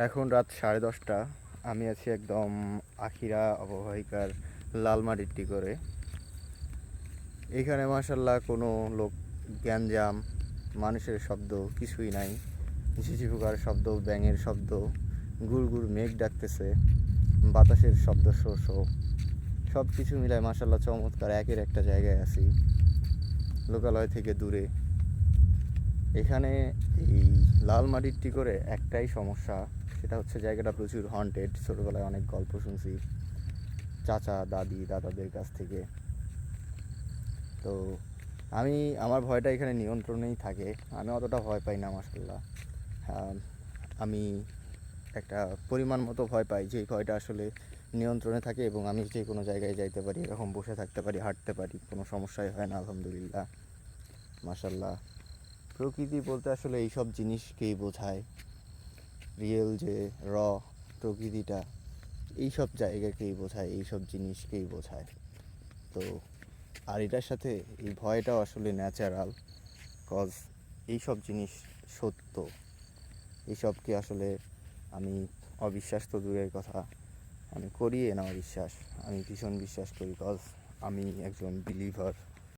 এখন রাত 10:30। আমি আছি একদম আখিরা অববাহিকার লালমাটির করে। এখানে মাশাল্লাহ কোনো লোক গ্যাঞ্জাম, মানুষের শব্দ কিছুই নাই। ঝিঝি পোকার শব্দ, ব্যাঙের শব্দ, গুড় গুড় মেঘ ডাকতেছে, বাতাসের শব্দ শো শো, সব কিছু মিলায় মাশাল্লাহ চমৎকার একের একটা জায়গায় আছি, লোকালয় থেকে দূরে। এখানে এই লালমাটির করে একটাই সমস্যা, সেটা হচ্ছে জায়গাটা প্রচুর হন্টেড। ছোটোবেলায় অনেক গল্প শুনছি চাচা দাদি দাদাদের কাছ থেকে। তো আমার ভয়টা এখানে নিয়ন্ত্রণেই থাকে। আমি অতটা ভয় পাই না মাশাল্লাহ। আমি একটা পরিমাণ মতো ভয় পাই, যে ভয়টা আসলে নিয়ন্ত্রণে থাকে এবং আমি যে কোনো জায়গায় যাইতে পারি, এরকম বসে থাকতে পারি, হাঁটতে পারি, কোনো সমস্যাই হয় না আলহামদুলিল্লাহ মাশাল্লাহ। প্রকৃতি বলতে আসলে এইসব জিনিসকেই বোঝায়, রিয়েল যে র প্রকৃতিটা, এইসব জায়গাকেই বোঝায়, এইসব জিনিসকেই বোঝায়। তো আর এটার সাথে এই ভয়টাও আসলে ন্যাচারাল, কজ এইসব জিনিস সত্য। এইসবকে আসলে আমি অবিশ্বাস তো দূরের কথা, আমি করিয়ে না অবিশ্বাস, আমি ভীষণ বিশ্বাস করি, কজ আমি একজন বিলিভার।